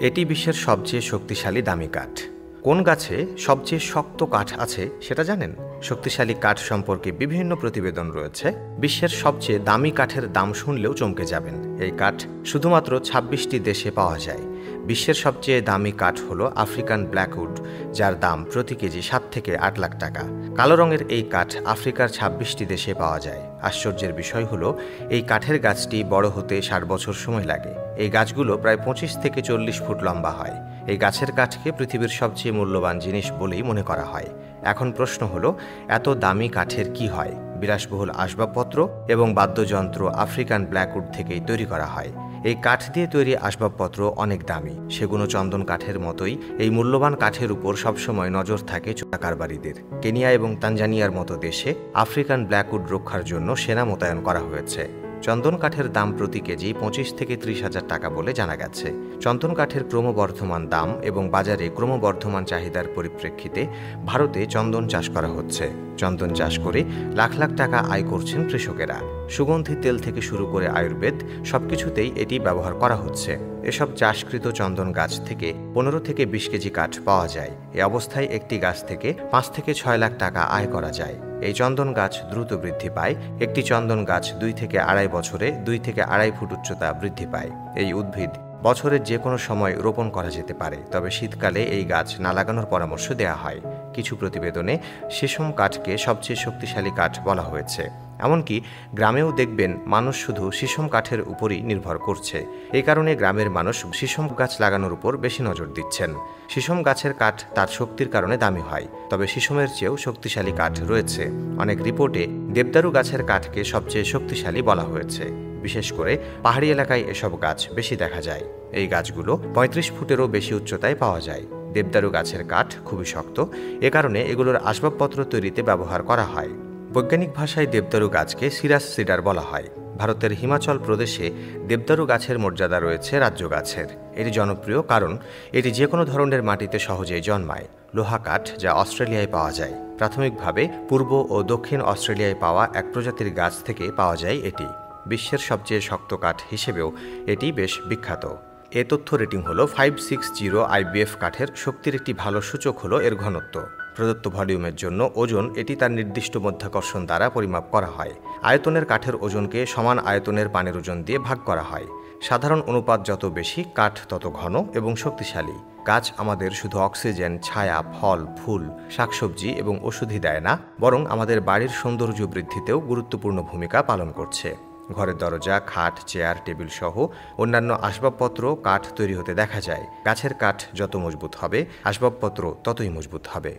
এটি বিশ্বের সবচেয়ে শক্তিশালী দামি কাঠ। কোন গাছে সবচেয়ে শক্ত কাঠ আছে সেটা জানেন? শক্তিশালী কাঠ সম্পর্কে বিভিন্ন প্রতিবেদন রয়েছে। বিশ্বের সবচেয়ে দামি কাঠের দাম শুনলেও চমকে যাবেন। এই কাঠ শুধুমাত্র ২৬টি দেশে পাওয়া যায়। বিশ্বের সবচেয়ে দামি কাঠ হলো আফ্রিকান ব্ল্যাকউড, যার দাম প্রতি কেজি ৭ থেকে ৮ লাখ টাকা। কালো রঙের এই কাঠ আফ্রিকার ২৬টি দেশে পাওয়া যায়। আশ্চর্যের বিষয় হলো এই কাঠের গাছটি বড় হতে ৬০ বছর সময় লাগে। এই গাছগুলো প্রায় ২৫ থেকে ৪০ ফুট লম্বা হয়। এই গাছের কাঠকে পৃথিবীর সবচেয়ে মূল্যবান জিনিস বলেই মনে করা হয়। এখন প্রশ্ন হলো, এত দামি কাঠের কি হয়? বিলাসবহুল আসবাবপত্র এবং বাদ্যযন্ত্র আফ্রিকান ব্ল্যাকউড থেকেই তৈরি করা হয়। এই কাঠ দিয়ে তৈরি আসবাবপত্র অনেক দামি। সেগুলো চন্দন কাঠের মতোই এই মূল্যবান কাঠের উপর সবসময় নজর থাকে চোরা কারবারিদের। কেনিয়া এবং তানজানিয়ার মতো দেশে আফ্রিকান ব্ল্যাকউড রক্ষার জন্য সেনা মোতায়েন করা হয়েছে। চন্দন কাঠের দাম প্রতি কেজি ২৫ থেকে ৩০ হাজার টাকা বলে জানা গেছে। চন্দন কাঠের ক্রমবর্ধমান দাম এবং বাজারে ক্রমবর্ধমান চাহিদার পরিপ্রেক্ষিতে ভারতে চন্দন চাষ করা হচ্ছে। চন্দন চাষ করে লাখ লাখ টাকা আয় করছেন কৃষকেরা। সুগন্ধি তেল থেকে শুরু করে আয়ুর্বেদ সবকিছুতেই এটি ব্যবহার করা হচ্ছে। এসব চাষকৃত চন্দন গাছ থেকে ১৫ থেকে ২০ কেজি কাঠ পাওয়া যায়। এ অবস্থায় একটি গাছ থেকে ৫ থেকে ৬ লাখ টাকা আয় করা যায়। এই চন্দন গাছ দ্রুত বৃদ্ধি পায়। একটি চন্দন গাছ ২ থেকে আড়াই বছরে ২ থেকে আড়াই ফুট উচ্চতা বৃদ্ধি পায়। এই উদ্ভিদ বছরের যে কোনো সময় রোপণ করা যেতে পারে, তবে শীতকালে এই গাছ না লাগানোর পরামর্শ দেওয়া হয়। কিছু প্রতিবেদনে শিশম কাঠকে সবচেয়ে শক্তিশালী কাঠ বলা হয়েছে। এমনকি গ্রামেও দেখবেন মানুষ শুধু শিশম কাঠের উপরই নির্ভর করছে। এই কারণে গ্রামের মানুষ শিশম গাছ লাগানোর উপর বেশি নজর দিচ্ছেন। শিশম গাছের কাঠ তার শক্তির কারণে দামি হয়, তবে শিশমের চেয়েও শক্তিশালী কাঠ রয়েছে। অনেক রিপোর্টে দেবদারু গাছের কাঠকে সবচেয়ে শক্তিশালী বলা হয়েছে। বিশেষ করে পাহাড়ি এলাকায় এসব গাছ বেশি দেখা যায়। এই গাছগুলো ৩৫ ফুটেরও বেশি উচ্চতায় পাওয়া যায়। দেবদারু গাছের কাঠ খুবই শক্ত, এ কারণে এগুলোর আসবাবপত্র তৈরিতে ব্যবহার করা হয়। বৈজ্ঞানিক ভাষায় দেবদারু গাছকে সিরাস সিডার বলা হয়। ভারতের হিমাচল প্রদেশে দেবদারু গাছের মর্যাদা রয়েছে রাজ্য গাছের। এটি জনপ্রিয় কারণ এটি যে কোনো ধরনের মাটিতে সহজেই জন্মায়। লোহা কাঠ, যা অস্ট্রেলিয়ায় পাওয়া যায়। প্রাথমিকভাবে পূর্ব ও দক্ষিণ অস্ট্রেলিয়ায় পাওয়া এক প্রজাতির গাছ থেকে পাওয়া যায় এটি। বিশ্বের সবচেয়ে শক্ত কাঠ হিসেবেও এটি বেশ বিখ্যাত। এ তথ্য রেটিং হলো 560 IBF কাঠের শক্তির একটি ভালো সূচক হলো এর ঘনত্ব। প্রদত্ত ভলিউমের জন্য ওজন এটি তার নির্দিষ্ট মধ্যাকর্ষণ দ্বারা পরিমাপ করা হয়। আয়তনের কাঠের ওজনকে সমান আয়তনের পানির ওজন দিয়ে ভাগ করা হয়। সাধারণ অনুপাত যত বেশি, কাঠ তত ঘন এবং শক্তিশালী। গাছ আমাদের শুধু অক্সিজেন, ছায়া, ফল, ফুল, শাকসবজি এবং ওষুধই দেয় না, বরং আমাদের বাড়ির সৌন্দর্য বৃদ্ধিতেও গুরুত্বপূর্ণ ভূমিকা পালন করছে। ঘরের দরজা, খাট, চেয়ার, টেবিল সহ অন্যান্য আসবাবপত্র কাঠ তৈরি হতে দেখা যায়। গাছের কাঠ যত মজবুত হবে, আসবাবপত্র ততই মজবুত হবে।